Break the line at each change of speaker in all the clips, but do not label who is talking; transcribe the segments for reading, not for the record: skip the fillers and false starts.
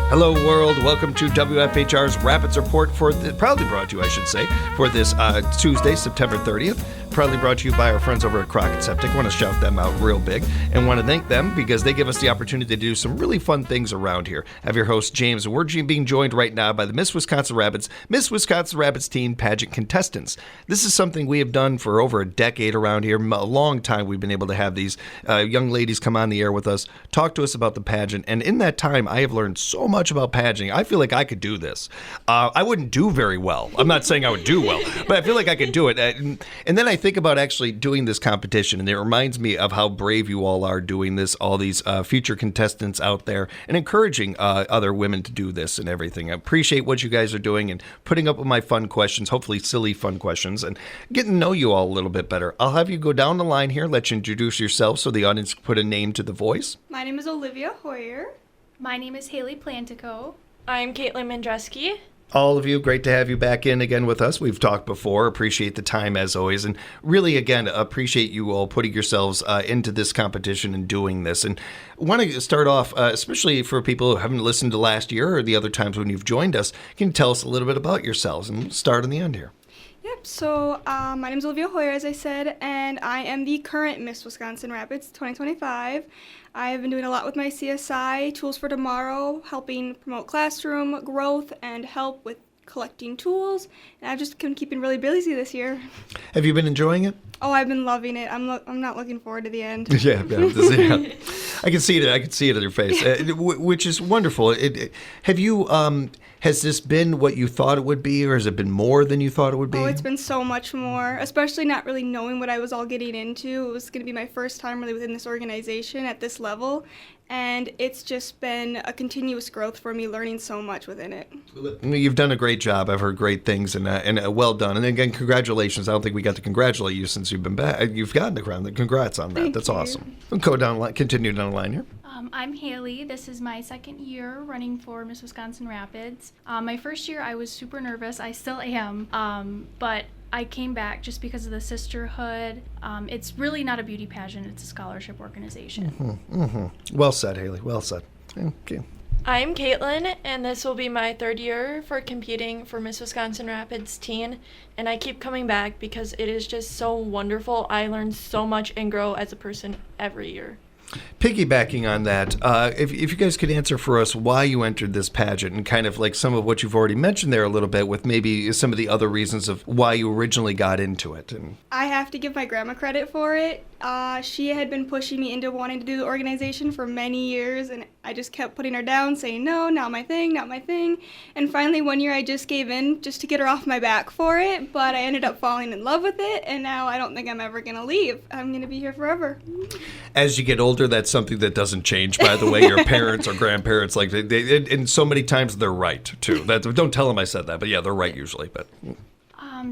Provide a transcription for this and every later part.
Hello, world. Welcome to WFHR's Rapids Report proudly brought to you, I should say, for this Tuesday, September 30th. Proudly brought to you by our friends over at Crockett Septic. I want to shout them out real big and want to thank them because they give us the opportunity to do some really fun things around here. I have your host, James, and we're being joined right now by the Miss Wisconsin Rapids teen pageant contestants. This is something we have done for over a decade around here. A long time we've been able to have these young ladies come on the air with us, talk to us about the pageant, and in that time, I have learned so much about pageanting. I feel like I could do this. I wouldn't do very well. I'm not saying I would do well, but I feel like I could do it. And then I think about actually doing this competition, and it reminds me of how brave you all are doing this, all these future contestants out there, and encouraging other women to do this and everything. I appreciate what you guys are doing and putting up with my fun questions, hopefully silly fun questions, and getting to know you all a little bit better. I'll have you go down the line here, let you introduce yourself so the audience can put a name to the voice.
My name is Olivia Hoyer.
My name is Haley Plantico.
I'm Caitlin Mandreski.
All of you, great to have you back in again with us. We've talked before. Appreciate the time as always. And really, again, appreciate you all putting yourselves into this competition and doing this. And I want to start off, especially for people who haven't listened to last year or the other times when you've joined us, can you tell us a little bit about yourselves and start in the end here?
Yep, so my name is Olivia Hoyer, as I said, and I am the current Miss Wisconsin Rapids 2025. I have been doing a lot with my CSI, Tools for Tomorrow, helping promote classroom growth and help with collecting tools, and I've just been keeping really busy this year.
Have you been enjoying it?
Oh, I've been loving it. I'm not looking forward to the end.
Yeah. I can see it. I can see it in your face, which is wonderful. Have you? Has this been what you thought it would be, or has it been more than you thought it would be?
Oh, it's been so much more, especially not really knowing what I was all getting into. It was going to be my first time really within this organization at this level, and it's just been a continuous growth for me, learning so much within it.
You've done a great job. I've heard great things, and well done. And again, congratulations. I don't think we got to congratulate you since you've been back. You've gotten the crown. Congrats on that.
Thank
That's
you.
awesome. We'll continue down the line here.
I'm Haley. This is my second year running for Miss Wisconsin Rapids. My first year I was super nervous. I still am. But I came back just because of the sisterhood. It's really not a beauty pageant. It's a scholarship organization.
Well said, Haley. Well said. Okay.
I'm Caitlin, and this will be my third year for competing for Miss Wisconsin Rapids Teen, and I keep coming back because it is just so wonderful. I learn so much and grow as a person every year.
Piggybacking on that, if you guys could answer for us why you entered this pageant and kind of like some of what you've already mentioned there a little bit with maybe some of the other reasons of why you originally got into it. And
I have to give my grandma credit for it. She had been pushing me into wanting to do the organization for many years, and I just kept putting her down, saying, no, not my thing, not my thing. And finally, one year I just gave in just to get her off my back for it, but I ended up falling in love with it, and now I don't think I'm ever going to leave. I'm going to be here forever.
as you get older, that's something that doesn't change, by the way. Your parents or grandparents, like, and so many times they're right, too. Don't tell them I said that, but yeah, they're right usually. But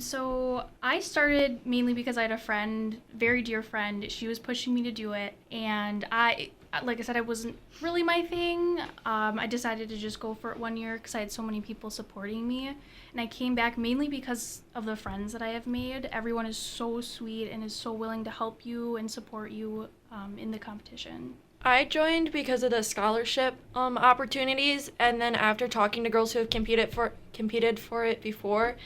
So I started mainly because I had a friend, very dear friend. She was pushing me to do it, and like I said, it wasn't really my thing. I decided to just go for it one year because I had so many people supporting me, and I came back mainly because of the friends that I have made. Everyone is so sweet and is so willing to help you and support you in the competition.
I joined because of the scholarship opportunities, and then after talking to girls who have competed for it before,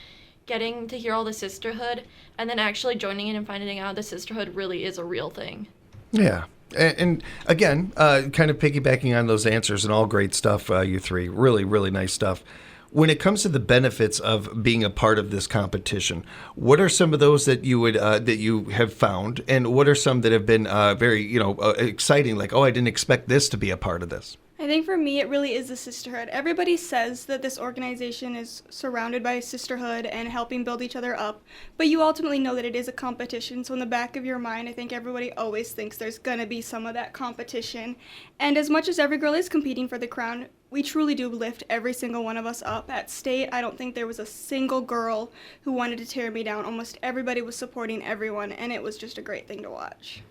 getting to hear all the sisterhood, and then actually joining it and finding out the sisterhood really is a real thing.
yeah. And again, kind of piggybacking on those answers and all great stuff, you three. Really, really nice stuff. When it comes to the benefits of being a part of this competition, what are some of those that you would that you have found, and what are some that have been very exciting? Like, oh, I didn't expect this to be a part of this.
I think for me, it really is the sisterhood. Everybody says that this organization is surrounded by sisterhood and helping build each other up, but you ultimately know that it is a competition. So in the back of your mind, I think everybody always thinks there's going to be some of that competition. And as much as every girl is competing for the crown, we truly do lift every single one of us up. At state, I don't think there was a single girl who wanted to tear me down. Almost everybody was supporting everyone, and it was just a great thing to watch.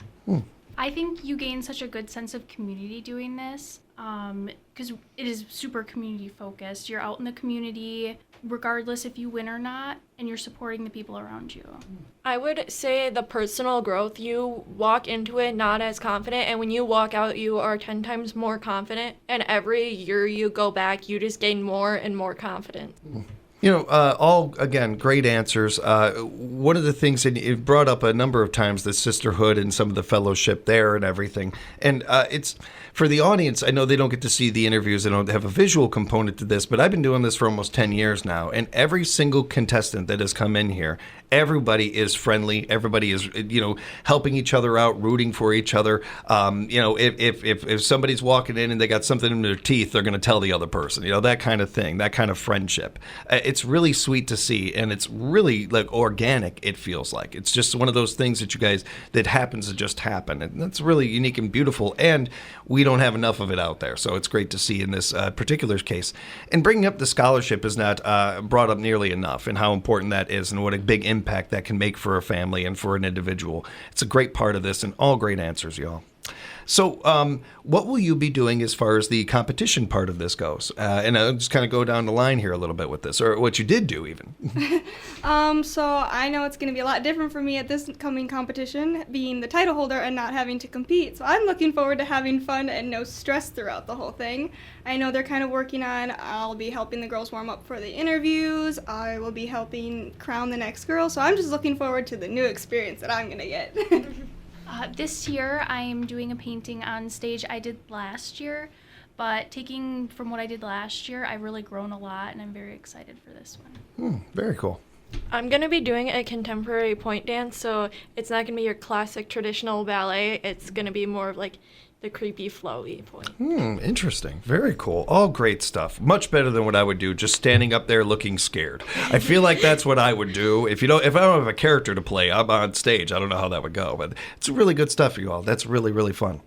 I think you gain such a good sense of community doing this because it is super community focused. You're out in the community regardless if you win or not, and you're supporting the people around you.
I would say the personal growth, you walk into it not as confident, and when you walk out, you are 10 times more confident. And every year you go back, you just gain more and more confidence.
You know, all, again, great answers. One of the things, and it brought up a number of times, the sisterhood and some of the fellowship there and everything. And it's, for the audience, I know they don't get to see the interviews, they don't have a visual component to this, but I've been doing this for almost 10 years now. And every single contestant that has come in here, everybody is friendly. Everybody is, helping each other out, rooting for each other. If somebody's walking in and they got something in their teeth, they're going to tell the other person, that kind of thing, that kind of friendship. It's really sweet to see, and it's really like organic, it feels like. It's just one of those things that happens to just happen. And that's really unique and beautiful, and we don't have enough of it out there. So it's great to see in this particular case. And bringing up the scholarship is not brought up nearly enough, and how important that is, and what a big impact that can make for a family and for an individual. It's a great part of this, and all great answers, y'all. So what will you be doing as far as the competition part of this goes? And I'll just kind of go down the line here a little bit with this, or what you did do even.
So I know it's going to be a lot different for me at this coming competition, being the title holder and not having to compete. So I'm looking forward to having fun and no stress throughout the whole thing. I know they're kind of working on, I'll be helping the girls warm up for the interviews. I will be helping crown the next girl. So I'm just looking forward to the new experience that I'm going to get.
This year, I am doing a painting on stage I did last year, but taking from what I did last year, I've really grown a lot, and I'm very excited for this one.
Very cool.
I'm going to be doing a contemporary point dance, so it's not going to be your classic traditional ballet. It's going to be more of like the creepy, flowy point.
Interesting. Very cool. All great stuff. Much better than what I would do, just standing up there looking scared. I feel like that's what I would do. If I don't have a character to play, I'm on stage. I don't know how that would go, but it's really good stuff, you all. That's really, really fun.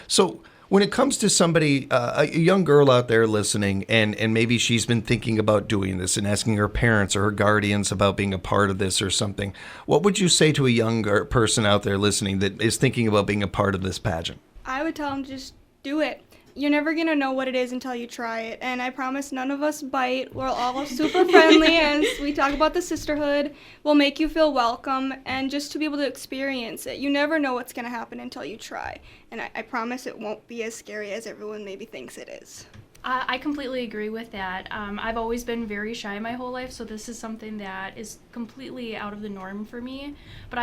So when it comes to somebody, a young girl out there listening, and maybe she's been thinking about doing this and asking her parents or her guardians about being a part of this or something, what would you say to a younger person out there listening that is thinking about being a part of this pageant?
I would tell them just do it. You're never going to know what it is until you try it. And I promise none of us bite. We're all super friendly, and we talk about the sisterhood. We'll make you feel welcome, and just to be able to experience it. You never know what's going to happen until you try. And I promise it won't be as scary as everyone maybe thinks it is.
I completely agree with that. I've always been very shy my whole life, so this is something that is completely out of the norm for me. But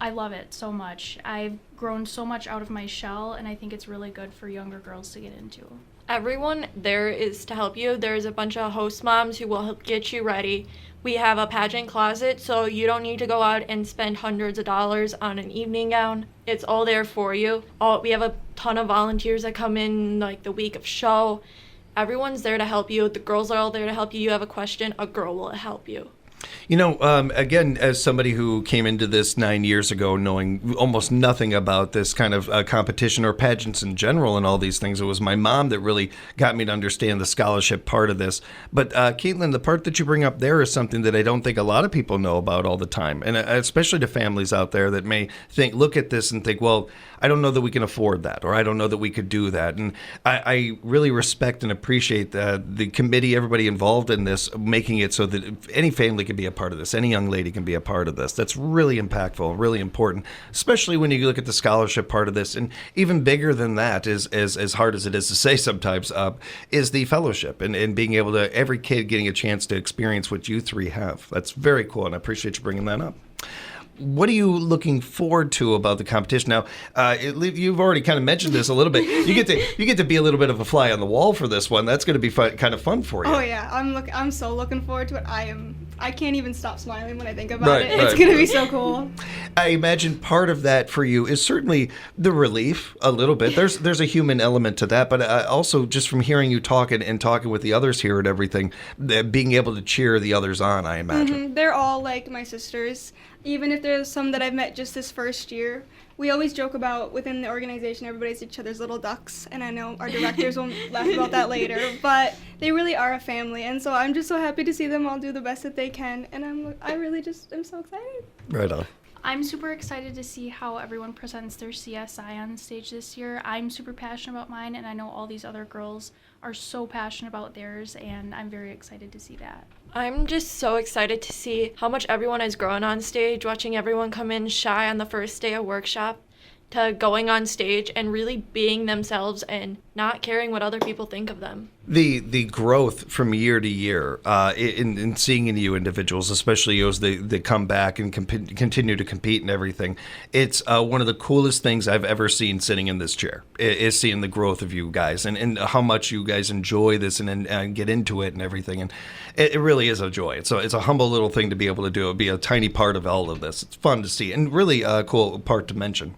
I love it so much. I've grown so much out of my shell, and I think it's really good for younger girls to get into.
Everyone there is to help you. There's a bunch of host moms who will help get you ready. We have a pageant closet, so you don't need to go out and spend hundreds of dollars on an evening gown. It's all there for you. We have a ton of volunteers that come in like the week of show. Everyone's there to help you. The girls are all there to help you. You have a question, a girl will help you.
Again, as somebody who came into this 9 years ago knowing almost nothing about this kind of competition or pageants in general and all these things, it was my mom that really got me to understand the scholarship part of this. But Caitlin, the part that you bring up there is something that I don't think a lot of people know about all the time, and especially to families out there that may look at this and think, well, I don't know that we can afford that, or I don't know that we could do that. And I really respect and appreciate the committee, everybody involved in this, making it so that any family can be a part of this, any young lady can be a part of this. That's really impactful, really important, especially when you look at the scholarship part of this. And even bigger than that, is as hard as it is to say sometimes, is the fellowship and being able to, every kid getting a chance to experience what you three have. That's very cool, and I appreciate you bringing that up. What are you looking forward to about the competition? Now, you've already kind of mentioned this a little bit. You get to be a little bit of a fly on the wall for this one. That's going to be kind of fun for you.
Oh yeah, I'm so looking forward to it. I can't even stop smiling when I think about it. It's going to be so cool.
I imagine part of that for you is certainly the relief a little bit. There's a human element to that, but also just from hearing you talking with the others here and everything, being able to cheer the others on, I imagine.
Mm-hmm. They're all like my sisters. Even if there's some that I've met just this first year, we always joke about within the organization, everybody's each other's little ducks, and I know our directors will laugh about that later, but they really are a family, and so I'm just so happy to see them all do the best that they can, and I really just am so excited.
Right on.
I'm super excited to see how everyone presents their CSI on stage this year. I'm super passionate about mine, and I know all these other girls are so passionate about theirs, and I'm very excited to see that.
I'm just so excited to see how much everyone has grown on stage, watching everyone come in shy on the first day of workshop to going on stage and really being themselves and not caring what other people think of them.
The growth from year to year in seeing in you individuals, especially as they come back and continue to compete and everything, it's one of the coolest things I've ever seen sitting in this chair, is seeing the growth of you guys and how much you guys enjoy this and get into it and everything. And it really is a joy. It's a humble little thing to be able to do. Be a tiny part of all of this. It's fun to see and really a cool part to mention.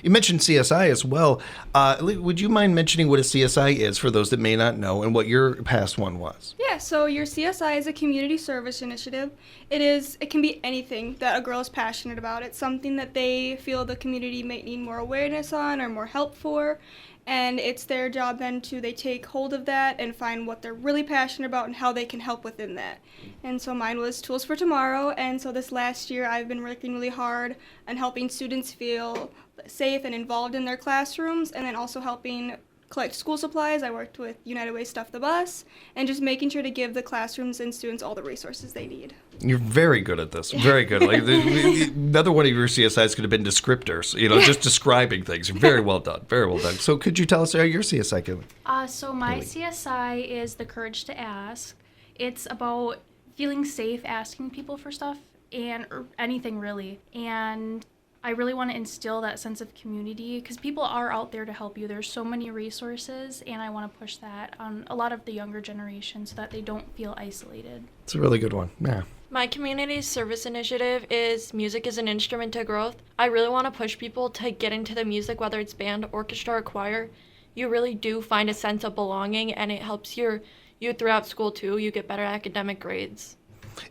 You mentioned CSI as well. Would you mind mentioning what a CSI is for those that may not know and what your past one was?
Yeah, so your CSI is a community service initiative. It can be anything that a girl is passionate about. It's something that they feel the community might need more awareness on or more help for. And it's their job then they take hold of that and find what they're really passionate about and how they can help within that. And so mine was Tools for Tomorrow, and so this last year I've been working really hard on helping students feel safe and involved in their classrooms, and then also helping collect school supplies. I worked with United Way Stuff the Bus, and just making sure to give the classrooms and students all the resources they need.
You're very good at this. Very good. Like another one of your CSIs could have been descriptors. Just describing things. Very well done. Very well done. So could you tell us how your CSI can?
So my CSI is the Courage to Ask. It's about feeling safe asking people for stuff or anything really. And I really want to instill that sense of community because people are out there to help you. There's so many resources, and I want to push that on a lot of the younger generation so that they don't feel isolated.
It's a really good one. Yeah.
My community service initiative is Music is an Instrument to Growth. I really want to push people to get into the music, whether it's band, orchestra, or choir. You really do find a sense of belonging, and it helps you throughout school too. You get better academic grades.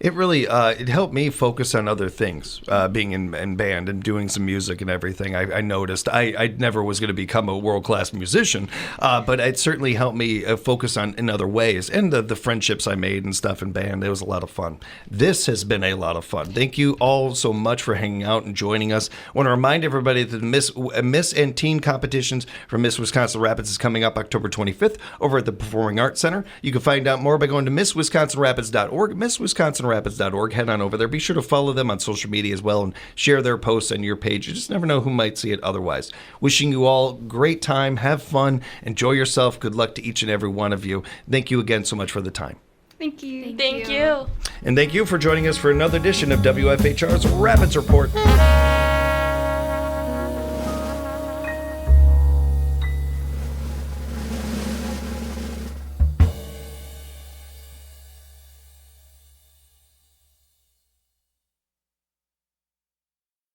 It really it helped me focus on other things, being in band and doing some music and everything. I noticed I never was going to become a world-class musician, but it certainly helped me focus on in other ways. And the friendships I made and stuff in band, it was a lot of fun. This has been a lot of fun. Thank you all so much for hanging out and joining us. I want to remind everybody that the Miss and Teen competitions for Miss Wisconsin Rapids is coming up October 25th over at the Performing Arts Center. You can find out more by going to MissWisconsinRapids.org, MissWisconsinRapids.org. Head on over there. Be sure to follow them on social media as well and share their posts on your page. You just never know who might see it otherwise. Wishing you all great time. Have fun. Enjoy yourself. Good luck to each and every one of you. Thank you again so much for the time.
Thank you.
Thank you.
And thank you for joining us for another edition of WFHR's Rapids Report.